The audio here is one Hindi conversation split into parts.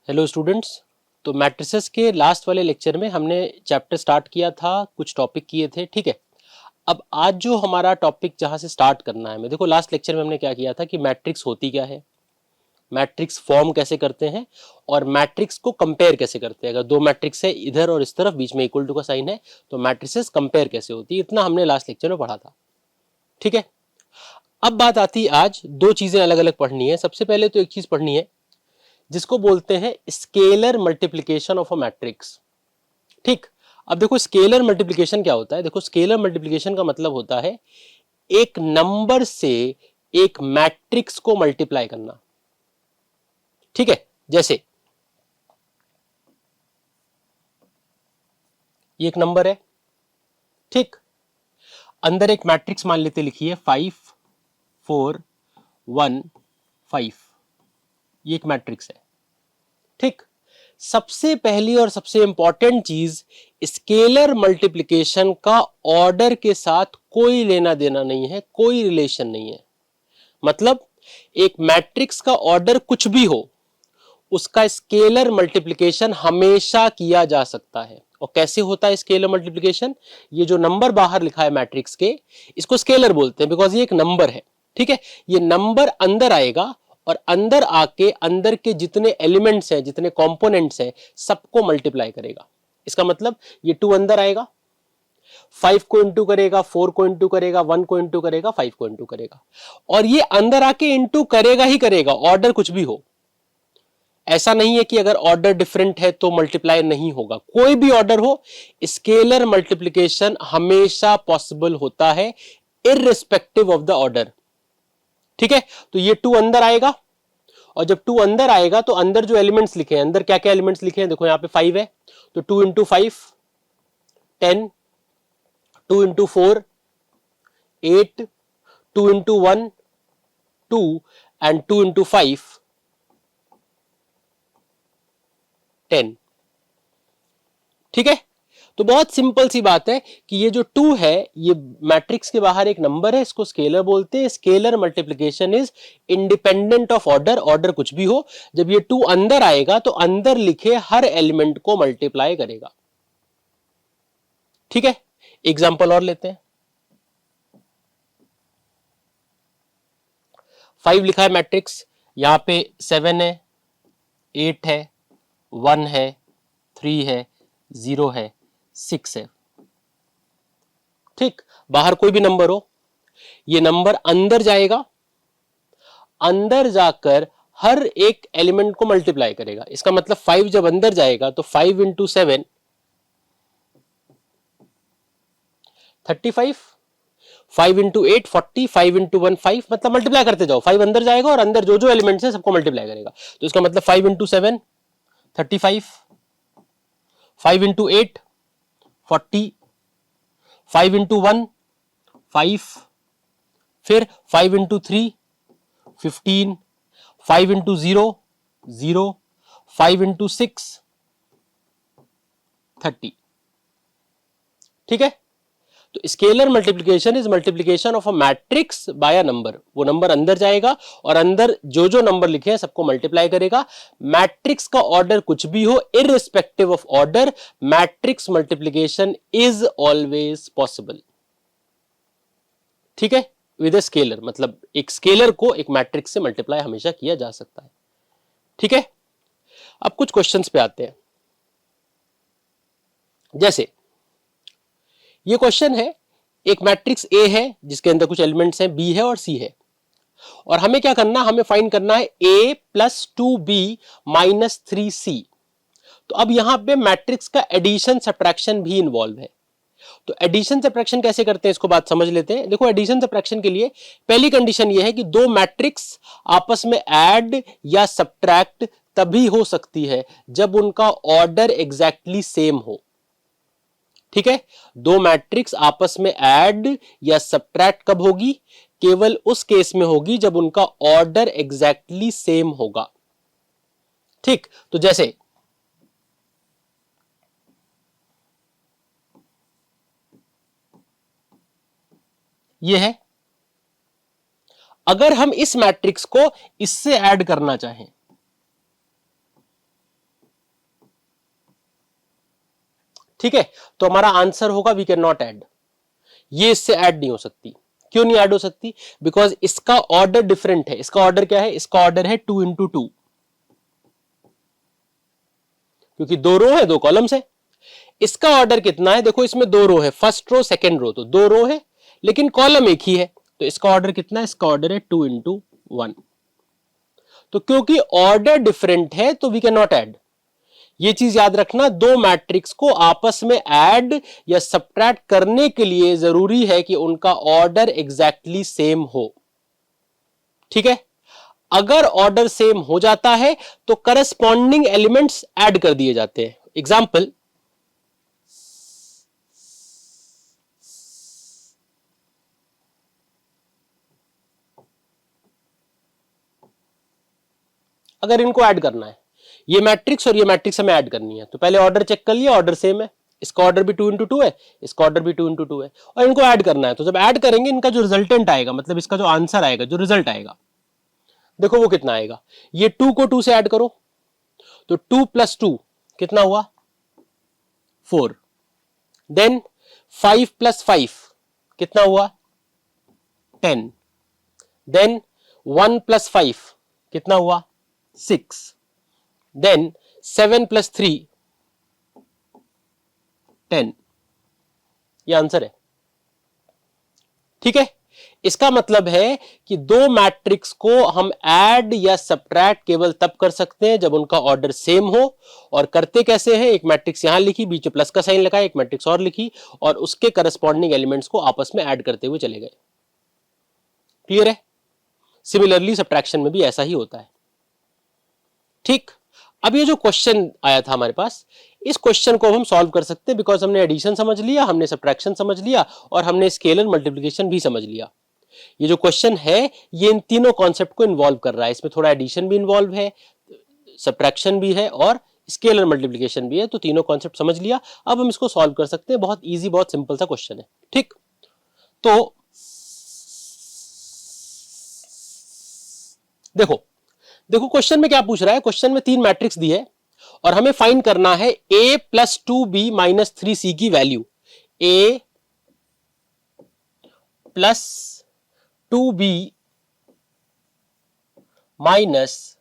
Hello students. तो मैट्रिसेस के लास्ट वाले लेक्चर में हमने चैप्टर स्टार्ट किया था, कुछ टॉपिक किए थे, ठीक है। अब आज जो हमारा टॉपिक जहां से स्टार्ट करना है, मैं देखो लास्ट लेक्चर में हमने क्या किया था कि मैट्रिक्स होती क्या है, मैट्रिक्स फॉर्म कैसे करते हैं और मैट्रिक्स को कंपेयर कैसे करते हैं। अगर दो मैट्रिक्स है इधर और इस तरफ, बीच में इक्वल टू का साइन है, तो मैट्रिसेस कंपेयर कैसे होती है, इतना हमने लास्ट लेक्चर में पढ़ा था, ठीक है। अब बात आती है, आज दो चीजें अलग अलग पढ़नी है। सबसे पहले तो एक चीज पढ़नी है जिसको बोलते हैं scalar multiplication of a matrix, ठीक। अब देखो स्केलर मल्टीप्लिकेशन क्या होता है। देखो स्केलर मल्टीप्लिकेशन का मतलब होता है एक नंबर से एक मैट्रिक्स को मल्टीप्लाई करना, ठीक है। जैसे ये एक नंबर है, ठीक, अंदर एक मैट्रिक्स मान लेते लिखिए 5 4 1 5, ये एक मैट्रिक्स है, ठीक। सबसे पहली और सबसे इंपॉर्टेंट चीज, स्केलर मल्टीप्लिकेशन का ऑर्डर के साथ कोई लेना देना नहीं है, कोई रिलेशन नहीं है। मतलब एक मैट्रिक्स का ऑर्डर कुछ भी हो, उसका स्केलर मल्टीप्लिकेशन हमेशा किया जा सकता है। और कैसे होता है स्केलर मल्टीप्लिकेशन? ये जो नंबर बाहर लिखा है मैट्रिक्स के, इसको स्केलर बोलते हैं बिकॉज ये एक नंबर है, ठीक है। ये नंबर अंदर आएगा और अंदर आके अंदर के जितने एलिमेंट्स हैं, जितने कंपोनेंट्स हैं, सबको मल्टीप्लाई करेगा। इसका मतलब ये 2 अंदर आएगा, 5 को इंटू करेगा, 4 को इंटू करेगा, 1 को इंटू करेगा, 5 को इंटू करेगा, और ये अंदर आके इंटू करेगा ही करेगा, ऑर्डर कुछ भी हो। ऐसा नहीं है कि अगर ऑर्डर डिफरेंट है तो मल्टीप्लाई नहीं होगा, कोई भी ऑर्डर हो, स्केलर मल्टीप्लिकेशन हमेशा पॉसिबल होता है इररिस्पेक्टिव ऑफ द ऑर्डर, ठीक है। तो ये 2 अंदर आएगा, और जब 2 अंदर आएगा तो अंदर जो एलिमेंट्स लिखे हैं, अंदर क्या क्या एलिमेंट्स लिखे हैं, देखो यहां पे 5 है, तो 2 into 5 10, 2 into 4 8, 2 into 1 2, and 2 into 5 10, ठीक है। तो बहुत सिंपल सी बात है कि ये जो 2 है, ये मैट्रिक्स के बाहर एक नंबर है, इसको स्केलर बोलते हैं। Scalar multiplication is independent of order, order कुछ भी हो। जब ये 2 अंदर आएगा तो अंदर लिखे हर एलिमेंट को मल्टीप्लाई करेगा, ठीक है। एग्जांपल और लेते हैं। 5 लिखा है मैट्रिक्स, यहां पे 7 है, 8 है, 1 है, 3 है, 0 है, 6 है, ठीक। बाहर कोई भी नंबर हो, ये नंबर अंदर जाएगा, अंदर जाकर हर एक एलिमेंट को मल्टीप्लाई करेगा। इसका मतलब 5 जब अंदर जाएगा तो 5 इंटू 7 35, 5 इंटू 8 40, 5 इंटू 1 5, मतलब मल्टीप्लाई करते जाओ। 5 अंदर जाएगा और अंदर जो जो एलिमेंट्स है सबको मल्टीप्लाई करेगा। तो इसका मतलब 5 इंटू 7 35, 5 इंटू 8 40, 5 इंटू 1 5, फिर 5 इंटू 3 15, 5 इंटू 0 0, 5 इंटू 6 30, ठीक है। तो scalar multiplication is multiplication of a matrix bye a number. वो नंबर अंदर जाएगा और अंदर जो जो नंबर लिखे हैं सबको मल्टीप्लाई करेगा। मैट्रिक्स का ऑर्डर कुछ भी हो, irrespective of order, matrix multiplication is always possible, ठीक है, विद अ स्केलर। मतलब एक स्केलर को एक मैट्रिक्स से मल्टीप्लाई हमेशा किया जा सकता है, ठीक है। अब कुछ क्वेश्चंस पे आते हैं। जैसे ये क्वेश्चन है, एक मैट्रिक्स ए है जिसके अंदर कुछ एलिमेंट्स हैं, बी है और सी है, और हमें क्या करना, हमें फाइंड करना है ए प्लस 2b माइनस 3c। तो अब यहां पे मैट्रिक्स का एडिशन सब्ट्रैक्शन भी इन्वॉल्व है। तो एडिशन सब्ट्रैक्शन कैसे करते हैं इसको बात समझ लेते हैं। देखो एडिशन सब्ट्रैक्शन के लिए पहली कंडीशन यह है कि दो मैट्रिक्स आपस में ऐड या सब्ट्रैक्ट तभी हो सकती है जब उनका ऑर्डर एग्जैक्टली सेम हो, ठीक है। दो मैट्रिक्स आपस में ऐड या सब्ट्रैक्ट कब होगी? केवल उस केस में होगी जब उनका ऑर्डर एग्जैक्टली सेम होगा, ठीक। तो जैसे ये है, अगर हम इस मैट्रिक्स को इससे ऐड करना चाहें, ठीक है, तो हमारा आंसर होगा वी कैन नॉट ऐड, ये इससे ऐड नहीं हो सकती। क्यों नहीं ऐड हो सकती? बिकॉज इसका ऑर्डर डिफरेंट है। इसका ऑर्डर क्या है? इसका ऑर्डर है 2 इंटू 2, क्योंकि 2 रो है 2 कॉलम्स है। इसका ऑर्डर कितना है? देखो इसमें 2 रो है, फर्स्ट रो सेकेंड रो, तो 2 रो है लेकिन कॉलम एक ही है, तो इसका ऑर्डर कितना है? इसका ऑर्डर है 2 इंटू 1। तो क्योंकि ऑर्डर डिफरेंट है तो वी कैन नॉट ऐड। ये चीज याद रखना, दो मैट्रिक्स को आपस में ऐड या सब्ट्रैक्ट करने के लिए जरूरी है कि उनका ऑर्डर एग्जैक्टली सेम हो। ठीक है, अगर ऑर्डर सेम हो जाता है तो करस्पॉन्डिंग एलिमेंट्स ऐड कर दिए जाते हैं। एग्जाम्पल, अगर इनको ऐड करना है, ये मैट्रिक्स और ये मैट्रिक्स हमें ऐड करनी है, तो पहले ऑर्डर चेक कर लिया, ऑर्डर सेम है, इसका ऑर्डर भी 2 इंटू 2 है, इसका ऑर्डर भी 2 इंटू 2 है, और इनको ऐड करना है। तो जब ऐड करेंगे इनका जो रिजल्टेंट आएगा, मतलब इसका जो आंसर आएगा, जो रिजल्ट आएगा, देखो वो कितना आएगा। ये 2 को 2 से ऐड करो तो 2 प्लस 2 कितना हुआ? 4। देन 5 प्लस 5 कितना हुआ? 10। देन 1 प्लस 5 कितना हुआ? 6। देन 7 प्लस 3 10। ये आंसर है। ठीक है, इसका मतलब है कि दो मैट्रिक्स को हम ऐड या सब्ट्रैक्ट केवल तब कर सकते हैं जब उनका ऑर्डर सेम हो। और करते कैसे हैं? एक मैट्रिक्स यहां लिखी, बीच में प्लस का साइन लगा, एक मैट्रिक्स और लिखी, और उसके करस्पॉन्डिंग एलिमेंट्स को आपस में ऐड करते हुए चले गए। क्लियर है? सिमिलरली सब्ट्रैक्शन में भी ऐसा ही होता है। ठीक, अब ये जो क्वेश्चन आया था हमारे पास, इस क्वेश्चन को हम सॉल्व कर सकते हैं, बिकॉज हमने एडिशन समझ लिया, हमने सब्ट्रैक्शन समझ लिया, और हमने स्केलर मल्टीप्लिकेशन भी समझ लिया। ये जो क्वेश्चन है ये इन तीनों कॉन्सेप्ट को इन्वॉल्व कर रहा है। इसमें थोड़ा एडिशन भी इन्वॉल्व है, सब्ट्रैक्शन भी है, और स्केलर मल्टीप्लिकेशन भी है। तो तीनों कॉन्सेप्ट समझ लिया, अब हम इसको सॉल्व कर सकते हैं। बहुत इजी, बहुत सिंपल सा क्वेश्चन है। ठीक, तो देखो देखो क्वेश्चन में क्या पूछ रहा है। क्वेश्चन में 3 मैट्रिक्स दी है और हमें फाइंड करना है a plus 2b minus 3c की value. a plus 2b minus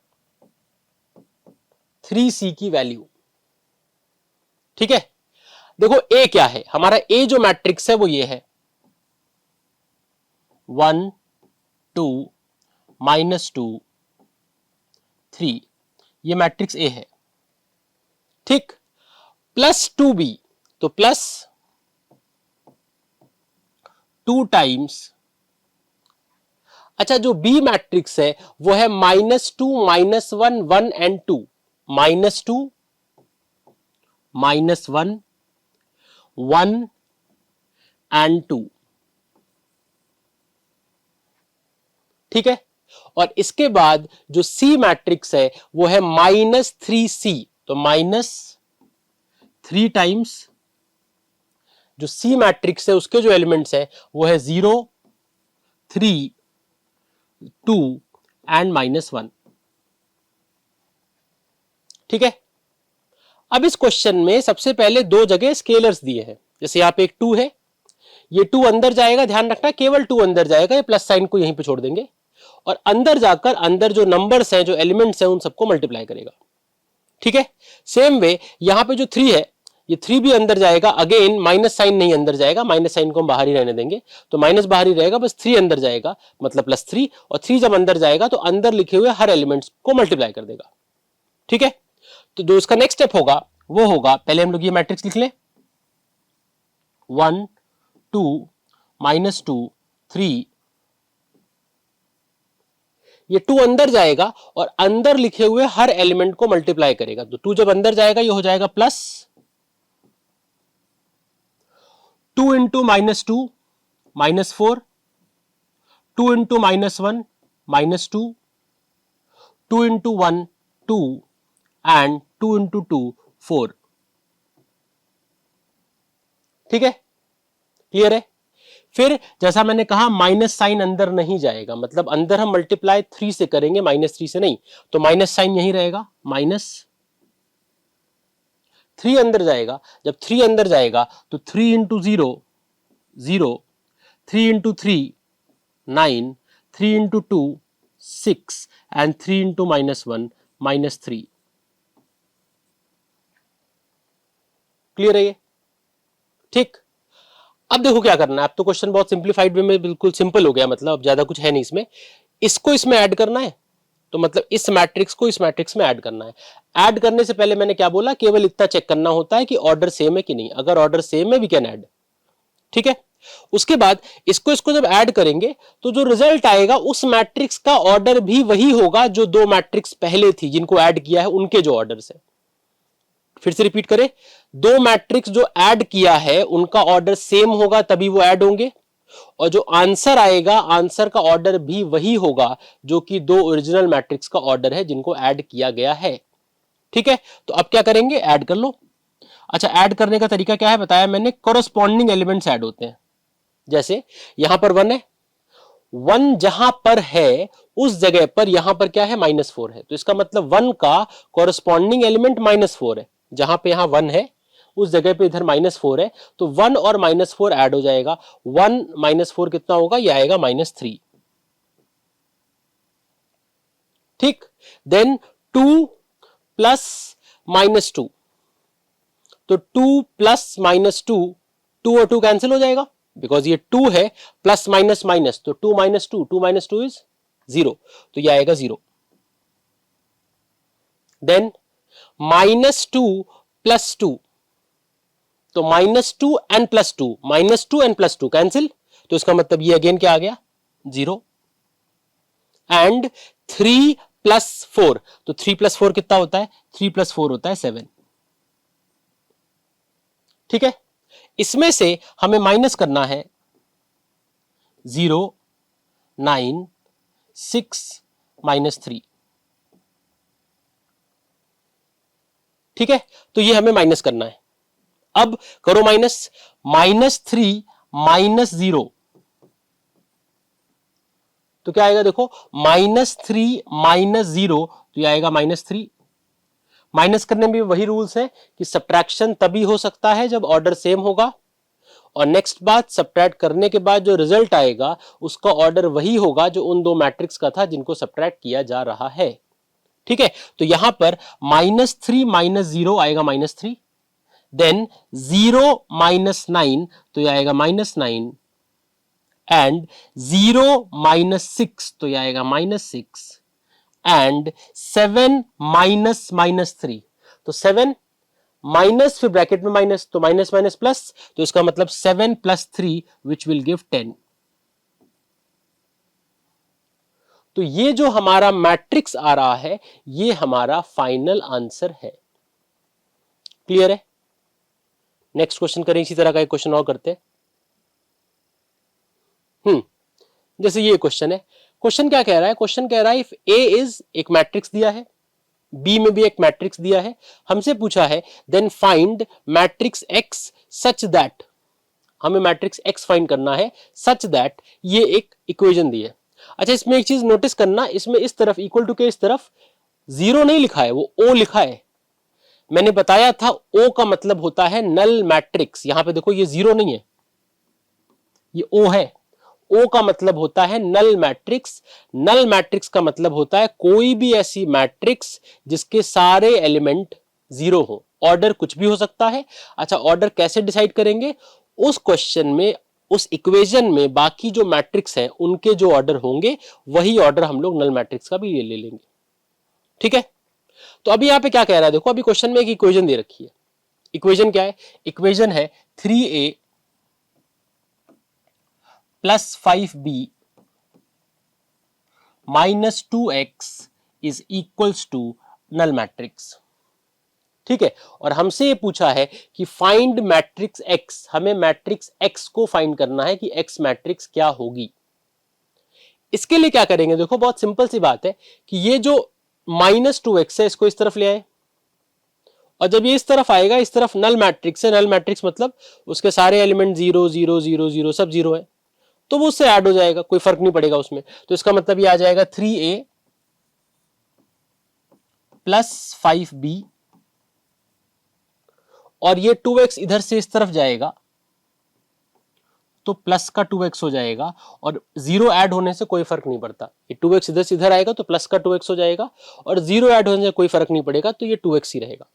3c की वैल्यू। ठीक है, देखो a क्या है हमारा? a जो मैट्रिक्स है वो ये है 1 2 माइनस 2 3, ये मैट्रिक्स a है। ठीक, प्लस 2b, तो प्लस 2 टाइम्स, अच्छा जो b मैट्रिक्स है वो है -2 -1 1 एंड 2, -2 -1 1 एंड 2। ठीक है, और इसके बाद जो c मैट्रिक्स है वो है -3c, तो -3 टाइम्स जो c मैट्रिक्स है उसके जो एलिमेंट्स है वो है 0 3 2 एंड -1। ठीक है, अब इस क्वेश्चन में सबसे पहले दो जगह स्केलर्स दिए हैं। जैसे यहां पे एक 2 है, ये 2 अंदर जाएगा, ध्यान रखना केवल 2 अंदर जाएगा, ये प्लस साइन को यहीं पे छोड़ देंगे, और अंदर जाकर अंदर जो नंबर्स हैं, जो एलिमेंट्स हैं, उन सबको मल्टीप्लाई करेगा। ठीक है, सेम वे यहां पे जो 3 है, ये 3 भी अंदर जाएगा, अगेन माइनस साइन नहीं अंदर जाएगा, माइनस साइन को हम बाहर ही रहने देंगे, तो माइनस बाहर ही रहेगा, बस 3 अंदर जाएगा मतलब +3, और 3 जब अंदर जाएगा तो अंदर लिखे हुए हर एलिमेंट्स को मल्टीप्लाई कर देगा। ठीक है, तो जो इसका नेक्स्ट स्टेप होगा वो होगा, पहले हम लोग ये मैट्रिक्स लिख लें 1 2 -2 3, ये 2 अंदर जाएगा और अंदर लिखे हुए हर एलिमेंट को मल्टीप्लाई करेगा। तो 2 जब अंदर जाएगा ये हो जाएगा plus 2 into -2 -4, 2 into -1 -2, 2 into 1 2 and 2 into 2 4। ठीक है, क्लियर है? फिर जैसा मैंने कहा माइनस साइन अंदर नहीं जाएगा, मतलब अंदर हम मल्टीप्लाई 3 से करेंगे, -3 से नहीं, तो माइनस साइन यहीं रहेगा, 3 अंदर जाएगा, जब 3 अंदर जाएगा तो 3 into 0 0, 3 into 3 9, 3 into 2 6 and 3 into -1 -3। Clear है ये? ठीक। अब देखो क्या करना है, अब तो क्वेश्चन बहुत सिंप्लीफाइड वे में बिल्कुल सिंपल हो गया, मतलब अब ज्यादा कुछ है नहीं इसमें। इसको इसमें ऐड करना है, तो मतलब इस मैट्रिक्स को इस मैट्रिक्स में ऐड करना है। ऐड करने से पहले मैंने क्या बोला, केवल इतना चेक करना होता है कि ऑर्डर सेम है कि नहीं। अगर ऑर्डर सेम है वी कैन ऐड, ठीक है। उसके बाद इसको इसको जब ऐड करेंगे तो जो रिजल्ट आएगा उस मैट्रिक्स का ऑर्डर भी वही होगा जो दो मैट्रिक्स पहले थी जिनको ऐड किया है उनके जो ऑर्डर है। फिर से रिपीट करें, दो मैट्रिक्स जो ऐड किया है उनका ऑर्डर सेम होगा तभी वो ऐड होंगे, और जो आंसर आएगा आंसर का ऑर्डर भी वही होगा जो कि दो ओरिजिनल मैट्रिक्स का ऑर्डर है जिनको ऐड किया गया है। ठीक है, तो अब क्या करेंगे, ऐड कर लो। अच्छा, ऐड करने का तरीका क्या है बताया मैंने, कोरोस्पॉन्डिंग एलिमेंट्स ऐड होते हैं। जैसे यहां पर 1 है, 1 जहां पर है उस जगह पर यहां पर क्या है, -4 है, तो इसका मतलब 1 का कोरोस्पॉन्डिंग एलिमेंट -4 है। जहां पे यहां 1 है उस जगह पे इधर -4 है, तो 1 और -4 ऐड हो जाएगा। 1 -4 कितना होगा, यह आएगा -3। ठीक, देन 2 प्लस -2, तो 2 प्लस -2, 2 और 2 कैंसिल हो जाएगा बिकॉज ये 2 है, प्लस माइनस माइनस, तो 2 - 2 इज 0, तो ये आएगा 0। देन -2 प्लस 2, तो -2 एंड +2, -2 एंड +2 कैंसिल, तो इसका मतलब ये अगेन क्या आ गया, 0। एंड 3 प्लस 4, तो 3 प्लस 4 कितना होता है, 3 प्लस 4 होता है 7। ठीक है, इसमें से हमें माइनस करना है 0 9 6 -3। ठीक है, तो ये हमें माइनस करना है। अब करो माइनस, -3 -0, तो क्या आएगा देखो, -3 -0, तो ये आएगा -3। माइनस करने में भी वही रूल्स है कि सब्ट्रैक्शन तभी हो सकता है जब ऑर्डर सेम होगा, और नेक्स्ट बात, सब्ट्रैक्ट करने के बाद जो रिजल्ट आएगा उसका ऑर्डर वही होगा जो उन दो मैट्रिक्स का था जिनको सब्ट्रैक्ट किया जा रहा है। ठीक है, तो यहां पर -3 -0 आएगा -3, देन 0 -9, तो यह आएगा -9, एंड 0 -6, तो यह आएगा -6, एंड 7 -3, तो 7 माइनस, फिर ब्रैकेट में माइनस, तो माइनस माइनस प्लस, तो इसका मतलब 7 + 3 विच विल गिव 10। तो ये जो हमारा मैट्रिक्स आ रहा है ये हमारा फाइनल आंसर है। क्लियर है? नेक्स्ट क्वेश्चन करें, इसी तरह का एक क्वेश्चन और करते हैं। जैसे ये क्वेश्चन है, क्वेश्चन क्या कह रहा है, क्वेश्चन कह रहा है इफ ए इज, एक मैट्रिक्स दिया है, बी में भी एक मैट्रिक्स दिया है, हमसे पूछा है then find matrix X such that, हमें मैट्रिक्स एक्स फाइंड करना है सच दैट, ये एक इक्वेशन दी है। अच्छा, इसमें एक चीज नोटिस करना, इसमें इस तरफ इक्वल टू के इस तरफ 0 नहीं लिखा है, वो ओ लिखा है। मैंने बताया था ओ का मतलब होता है नल मैट्रिक्स, यहां पे देखो ये 0 नहीं है, ये ओ है। ओ का मतलब होता है नल मैट्रिक्स, नल मैट्रिक्स का मतलब होता है कोई भी ऐसी मैट्रिक्स जिसके सारे एलिमेंट 0 हो। ऑर्डर कुछ भी हो सकता है। अच्छा, ऑर्डर कैसे डिसाइड करेंगे, उस क्वेश्चन में, उस इक्वेशन में बाकी जो मैट्रिक्स है उनके जो ऑर्डर होंगे वही ऑर्डर हम लोग नल मैट्रिक्स का भी ले लेंगे। ठीक है, तो अभी यहां पे क्या कह रहा है देखो, अभी क्वेश्चन में एक इक्वेशन दे रखी है। इक्वेशन क्या है, इक्वेशन है 3a + 5b - 2x is equals to null matrix. ठीक है, और हमसे ये पूछा है कि फाइंड मैट्रिक्स एक्स, हमें मैट्रिक्स एक्स को फाइंड करना है कि एक्स मैट्रिक्स क्या होगी। इसके लिए क्या करेंगे देखो, बहुत सिंपल सी बात है कि ये जो -2x है इसको इस तरफ ले आए, और जब ये इस तरफ आएगा, इस तरफ नल मैट्रिक्स है, नल मैट्रिक्स मतलब उसके सारे एलिमेंट 0 0 0 0 सब 0 है, तो वो उससे ऐड हो जाएगा, कोई फर्क नहीं पड़ेगा उसमें। तो इसका मतलब ये आ जाएगा 3a + 5b और ये 2x इधर से इस तरफ जाएगा तो प्लस का 2x हो जाएगा, और जीरो ऐड होने से कोई फर्क नहीं पड़ता। ये 2x इधर से इधर आएगा तो प्लस का 2x हो जाएगा, और जीरो ऐड होने से कोई फर्क नहीं पड़ेगा, तो ये 2x ही रहेगा।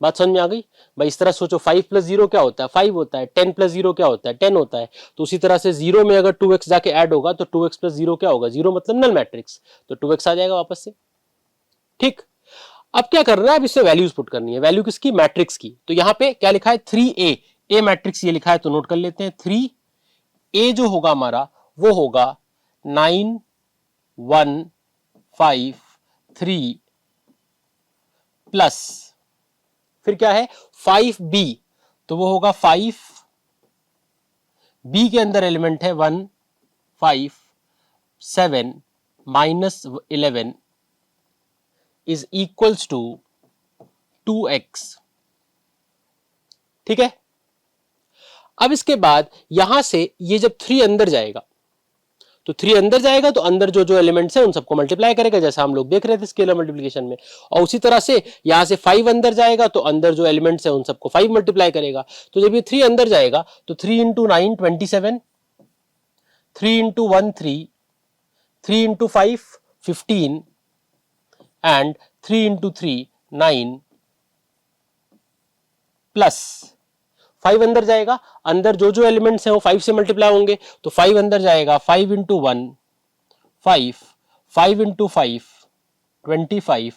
बात समझ में आ गई भाई? इस तरह सोचो, 5 प्लस 0 क्या होता है? 5 होता है। 10 प्लस 0 क्या होता है? 10 होता है। तो उसी तरह से 0 में अगर 2x जाके ऐड होगा तो 2x प्लस 0 क्या होगा? 0 मतलब नल मैट्रिक्स, तो 2x आ जाएगा वापस से। ठीक, अब क्या करना है? अब इससे वैल्यूज पुट करनी है। वैल्यू किसकी? मैट्रिक्स की। तो यहां पे क्या लिखा है? 3a, ए मैट्रिक्स ये लिखा है तो नोट कर लेते हैं। 3a जो होगा हमारा वो होगा 9 1 5 3 प्लस फिर क्या है? 5b, तो वो होगा 5, b के अंदर एलिमेंट है 1 5 7 minus 11 is equals to 2x। ठीक है, अब इसके बाद यहां से ये जब 3 अंदर जाएगा तो 3 अंदर जाएगा तो अंदर जो जो एलिमेंट्स है उन सबको मल्टीप्लाई करेगा, जैसा हम लोग देख रहे थे स्केलर मल्टीप्लिकेशन में। और उसी तरह से यहां से 5 अंदर जाएगा तो अंदर जो एलिमेंट्स है उन सबको 5 मल्टीप्लाई करेगा। तो जब ये 3 अंदर जाएगा तो 3 into 9 27, 3 into 1 3, 3 into 5 15 and 3 into 3 9 plus 5 अंदर जाएगा, अंदर जो जो एलिमेंट्स हैं वो 5 से मल्टीप्लाई होंगे, तो 5 अंदर जाएगा, 5 into 1 5, 5 into 5 25,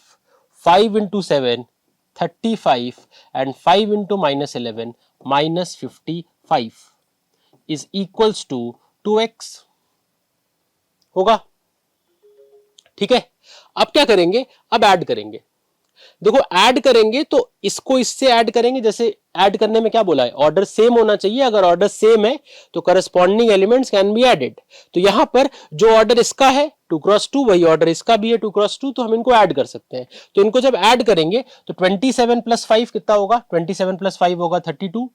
5 into 7 35 and 5 into minus 11 minus 55 is equals to 2x होगा। ठीक है, अब क्या करेंगे? अब ऐड करेंगे। देखो ऐड करेंगे तो इसको इससे ऐड करेंगे, जैसे ऐड करने में क्या बोला है? ऑर्डर सेम होना चाहिए। अगर ऑर्डर सेम है तो corresponding elements can be added. तो यहां पर जो ऑर्डर इसका है 2 क्रॉस 2, वही ऑर्डर इसका भी है 2 क्रॉस 2, तो हम इनको ऐड कर सकते हैं। तो इनको जब ऐड करेंगे तो 27 प्लस 5 कितना होगा? 27 प्लस 5 होगा 32,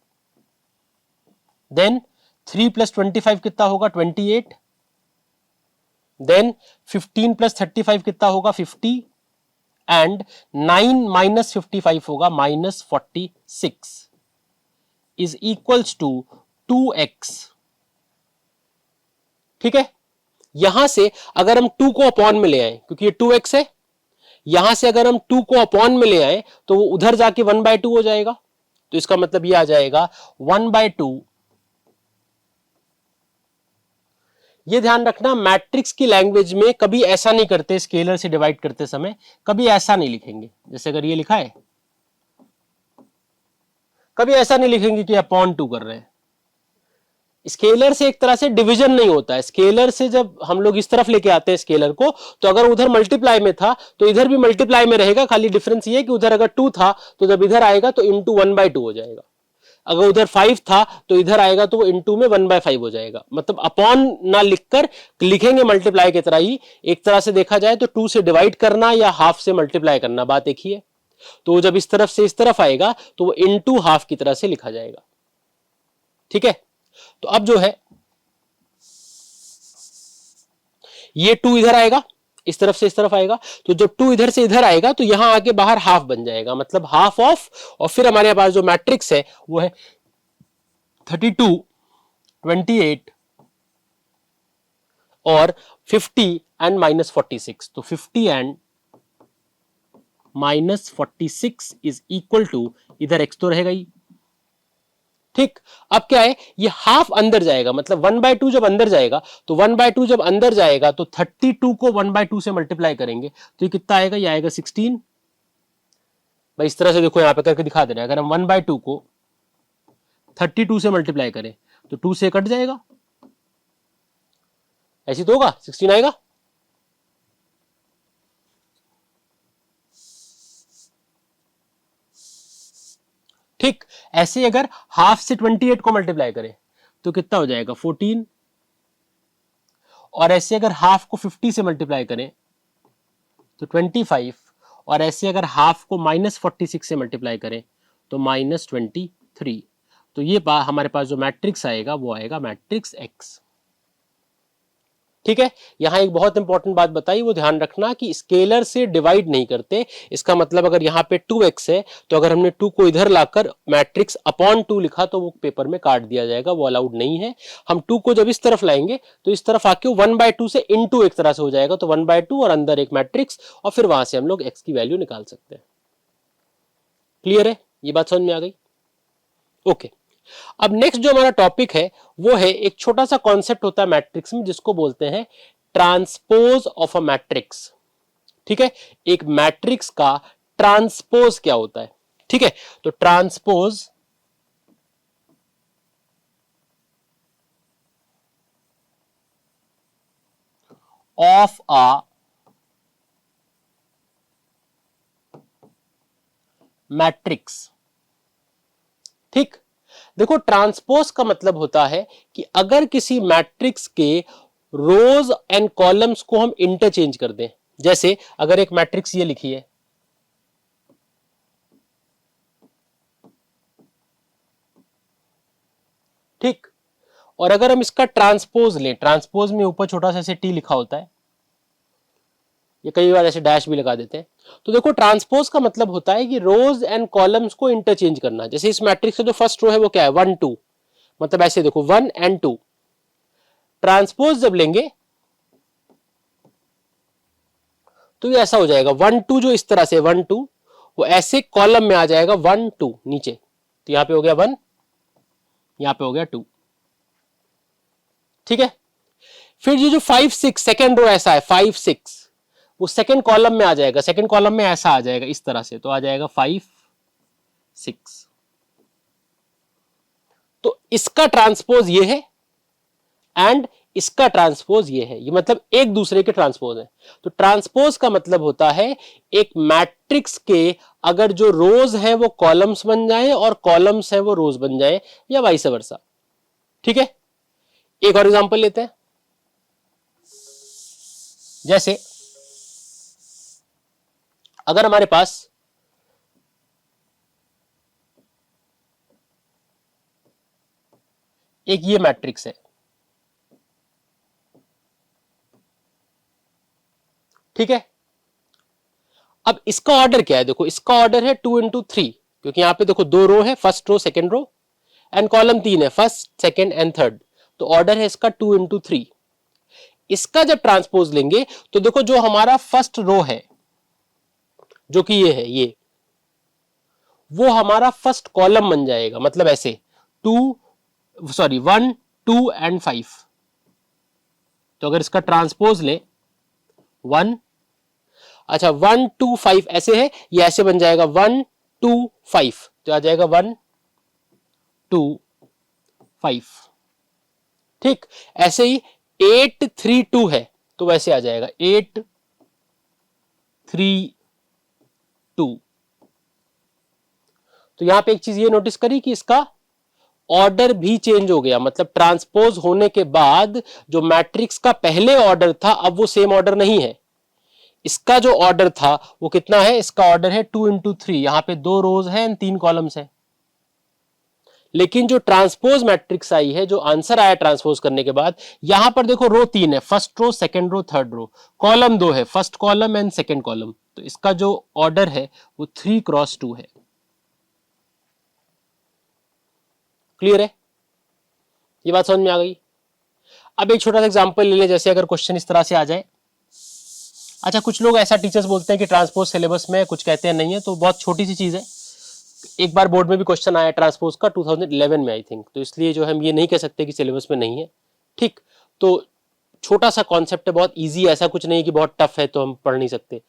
देन 3 प्लस 25 कितना होगा? 28, देन 15 प्लस 35 कितना होगा? 50 एंड 9 माइनस 55 होगा -46 इज इक्वल्स टू 2x। ठीक है, यहां से अगर हम 2 को अपॉन में ले आए, क्योंकि ये 2x है, यहां से अगर हम 2 को अपॉन में ले आए तो वो उधर जाके 1/2 हो जाएगा। तो इसका मतलब ये आ जाएगा 1/2। ये ध्यान रखना, मैट्रिक्स की लैंग्वेज में कभी ऐसा नहीं करते, स्केलर से डिवाइड करते समय कभी ऐसा नहीं लिखेंगे। जैसे अगर ये लिखा है, कभी ऐसा नहीं लिखेंगे कि अपॉन 2 कर रहे हैं। स्केलर से एक तरह से डिवीजन नहीं होता है। स्केलर से जब हम लोग इस तरफ लेके आते हैं स्केलर को, तो अगर उधर मल्टीप्लाई में था तो इधर भी मल्टीप्लाई में रहेगा, खाली डिफरेंस ये है कि उधर अगर 2 था तो जब इधर आएगा तो इंटू 1/2 हो जाएगा। अगर उधर 5 था तो इधर आएगा तो वो इंटू में 1/5 हो जाएगा। मतलब अपॉन ना लिखकर लिखेंगे मल्टीप्लाई की तरह ही। एक तरह से देखा जाए तो 2 से डिवाइड करना या हाफ से मल्टीप्लाई करना, बात एक ही है। तो जब इस तरफ से इस तरफ आएगा तो वो इंटू हाफ की तरह से लिखा जाएगा। ठीक है, तो अब जो है ये 2 इधर आएगा, इस तरफ से इस तरफ आएगा, तो जब 2 इधर से इधर आएगा तो यहां आके बाहर हाफ बन जाएगा, मतलब हाफ ऑफ, और फिर हमारे पास जो मैट्रिक्स है वो है 32 28 और 50 एंड -46। तो 50 एंड -46 इज इक्वल टू, इधर x तो रहेगा ही। ठीक, अब क्या है? ये हाफ अंदर जाएगा, मतलब 1/2 जब अंदर जाएगा तो 1/2 जब अंदर जाएगा तो 32 को 1/2 से मल्टीप्लाई करेंगे तो ये कितना आएगा? ये आएगा 16। भाई इस तरह से देखो, यहां पे करके दिखा दे रहा है। अगर हम 1/2 को 32 से मल्टीप्लाई करें तो 2 से कट जाएगा, ऐसी तो होगा, 16 आएगा। ठीक, ऐसे अगर हाफ से 28 को मल्टीप्लाई करें तो कितना हो जाएगा? 14। और ऐसे अगर हाफ को 50 से मल्टीप्लाई करें तो 25, और ऐसे अगर हाफ को -46 से मल्टीप्लाई करें तो -23। तो ये हमारे पास जो मैट्रिक्स आएगा वो आएगा मैट्रिक्स x। ठीक है, यहां एक बहुत इंपॉर्टेंट बात बताई, वो ध्यान रखना कि स्केलर से डिवाइड नहीं करते। इसका मतलब अगर यहां पे 2x है तो अगर हमने 2 को इधर लाकर मैट्रिक्स अपॉन 2 लिखा तो वो पेपर में काट दिया जाएगा, वो अलाउड नहीं है। हम 2 को जब इस तरफ लाएंगे तो इस तरफ आके 1/2 से इनटू एक तरह से हो जाएगा, तो 1/2 और अंदर एक मैट्रिक्स, और फिर वहां से हम लोग x की वैल्यू निकाल सकते हैं। क्लियर है, ये बात समझ में आ गई? ओके। अब नेक्स्ट जो हमारा टॉपिक है वो है, एक छोटा सा कॉन्सेप्ट होता है मैट्रिक्स में जिसको बोलते हैं ट्रांसपोज ऑफ अ मैट्रिक्स। ठीक है, एक मैट्रिक्स का ट्रांसपोज क्या होता है? ठीक है, तो ट्रांसपोज ऑफ अ मैट्रिक्स। ठीक, देखो ट्रांसपोज का मतलब होता है कि अगर किसी मैट्रिक्स के रोज एंड कॉलम्स को हम इंटरचेंज कर दें। जैसे अगर एक मैट्रिक्स ये लिखी है, ठीक, और अगर हम इसका ट्रांसपोज लें, ट्रांसपोज में ऊपर छोटा सा ऐसे टी लिखा होता है, ये कई बार ऐसे डैश भी लगा देते हैं। तो देखो ट्रांसपोज का मतलब होता है कि रोज एंड कॉलम्स को इंटरचेंज करना। जैसे इस मैट्रिक्स का जो फर्स्ट रो है वो क्या है, 1 2, मतलब ऐसे देखो 1 एंड 2। ट्रांसपोज जब लेंगे तो ये ऐसा हो जाएगा, 1 2 जो इस तरह से 1 2 वो ऐसे कॉलम में आ जाएगा 1 2 नीचे, तो यहां पे हो गया 1, यहां पे हो गया 2। ठीक है, फिर ये जो 5 6 सेकेंड रो ऐसा है 5 6, वो सेकेंड कॉलम में आ जाएगा, सेकेंड कॉलम में ऐसा आ जाएगा इस तरह से, तो आ जाएगा 5 6। तो इसका ट्रांसपोज ये है एंड इसका ट्रांसपोज ये है, ये मतलब एक दूसरे के ट्रांसपोज है। तो ट्रांसपोज का मतलब होता है एक मैट्रिक्स के अगर जो रोज है वो कॉलम्स बन जाए और कॉलम्स है वो रोज बन जाए, या वाइस वर्सा। ठीक है, एक और एग्जांपल लेते हैं। जैसे अगर हमारे पास एक ये मैट्रिक्स है, ठीक है, अब इसका ऑर्डर क्या है, देखो इसका ऑर्डर है 2 into 3, क्योंकि यहां पे देखो 2 रो है, first row second row, and column 3 है, फर्स्ट सेकेंड एंड थर्ड, तो ऑर्डर है इसका 2 into 3। इसका जब ट्रांसपोज लेंगे तो देखो जो हमारा फर्स्ट रो है जो कि ये है, ये वो हमारा फर्स्ट कॉलम बन जाएगा, मतलब ऐसे 1 2 एंड 5। तो अगर इसका ट्रांसपोज ले 1, अच्छा 1 2 5 ऐसे है, ये ऐसे बन जाएगा 1 2 5, तो आ जाएगा 1 2 5। ठीक, ऐसे ही 8 3 2 है तो वैसे आ जाएगा 8 3 2। तो यहां पे एक चीज ये नोटिस करी कि इसका ऑर्डर भी चेंज हो गया, मतलब ट्रांसपोज होने के बाद जो मैट्रिक्स का पहले ऑर्डर था अब वो सेम ऑर्डर नहीं है। इसका जो ऑर्डर था वो कितना है, इसका ऑर्डर है 2 into 3, यहां पे 2 रोज है एंड 3 कॉलम्स है। लेकिन जो ट्रांसपोज मैट्रिक्स आई है, जो आंसर आया ट्रांसपोज करने के बाद, यहां पर देखो रो 3 है, first row second row third row, column 2 है, first column and second column, तो इसका जो ऑर्डर है वो 3 क्रॉस 2 है। क्लियर है, ये बात समझ में आ गई? अब एक छोटा सा एग्जांपल ले लें, जैसे अगर क्वेश्चन इस तरह से आ जाए। अच्छा, कुछ लोग ऐसा टीचर्स बोलते हैं कि ट्रांसपोज सिलेबस में, कुछ कहते हैं नहीं है, तो बहुत छोटी सी चीज है। एक बार बोर्ड में भी क्वेश्चन आया ट्रांसपोज का 2011 में आई थिंक, तो इसलिए जो हम ये नहीं कह सकते कि सिलेबस में नहीं है। ठीक, तो छोटा सा कॉन्सेप्ट है, बहुत इजी, ऐसा कुछ नहीं कि बहुत टफ है तो हम पढ़ नहीं सकते।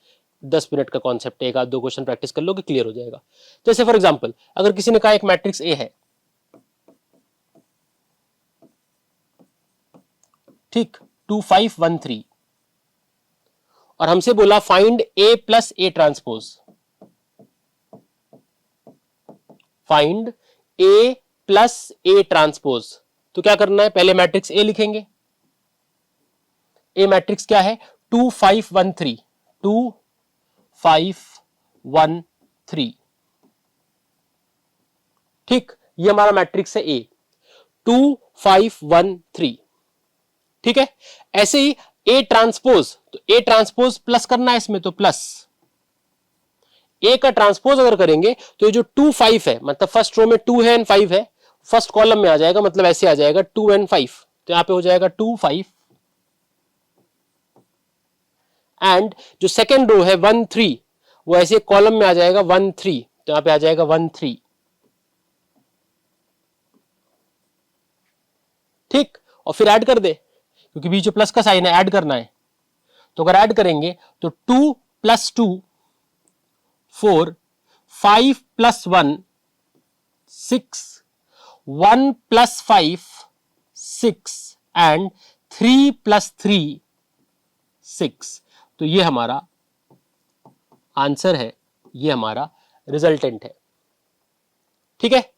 10 मिनट का कॉन्सेप्ट है, एक आध दो क्वेश्चन प्रैक्टिस कर लो कि क्लियर हो जाएगा। जैसे फॉर एग्जाम्पल अगर किसी ने कहा एक मैट्रिक्स ए है, ठीक, 2 5 1 3, और हमसे बोला find A plus A transpose, find A plus A transpose. तो क्या करना है, पहले मैट्रिक्स ए लिखेंगे। ए मैट्रिक्स क्या है, 2 5 1 3, 2 5 1 3। ठीक, ये हमारा मैट्रिक्स है ए, 2 5 1 3। ठीक है। ऐसे ही ए ट्रांसपोज, तो ए ट्रांसपोज प्लस करना है इसमें, तो प्लस ए का ट्रांसपोज अगर करेंगे तो ये जो 2 5 है, मतलब फर्स्ट रो में 2 है एंड 5 है, फर्स्ट कॉलम में आ जाएगा, मतलब ऐसे आ जाएगा 2 एंड 5, तो यहां पे हो जाएगा 2 5 एंड जो सेकेंड रो है 1 3 वो ऐसे कॉलम में आ जाएगा 1 3, तो यहां पे आ जाएगा 1 3। ठीक, और फिर ऐड कर दे, क्योंकि बीच में प्लस का साइन है, ऐड करना है, तो अगर ऐड करेंगे तो 2 plus 2 4, 5 plus 1 6, 1 plus 5 6 and 3 plus 3 6, तो ये हमारा आंसर है, ये हमारा रिजल्टेंट है। ठीक है,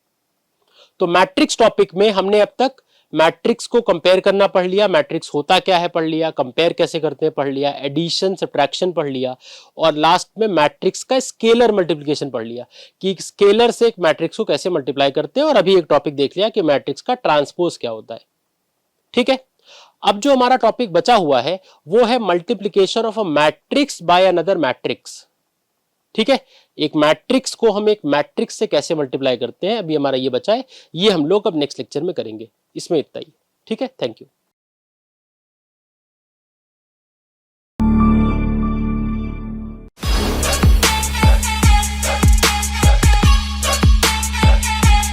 तो मैट्रिक्स टॉपिक में हमने अब तक मैट्रिक्स को कंपेयर करना पढ़ लिया, मैट्रिक्स होता क्या है पढ़ लिया, कंपेयर कैसे करते हैं पढ़ लिया, एडिशन सब्ट्रैक्शन पढ़ लिया, और लास्ट में मैट्रिक्स का स्केलर मल्टीप्लिकेशन पढ़ लिया कि स्केलर से एक मैट्रिक्स को कैसे मल्टीप्लाई करते हैं, और अभी एक टॉपिक देख लिया कि मैट्रिक्स का ट्रांसपोज क्या होता है। ठीक है, अब जो हमारा टॉपिक बचा हुआ है वो है multiplication of a matrix by another matrix. ठीक है, एक मैट्रिक्स को हम एक मैट्रिक्स से कैसे मल्टीप्लाई करते हैं, अभी हमारा ये बचा है, ये हम लोग अब नेक्स्ट लेक्चर में करेंगे। इसमें इतना ही। ठीक है, थैंक यू।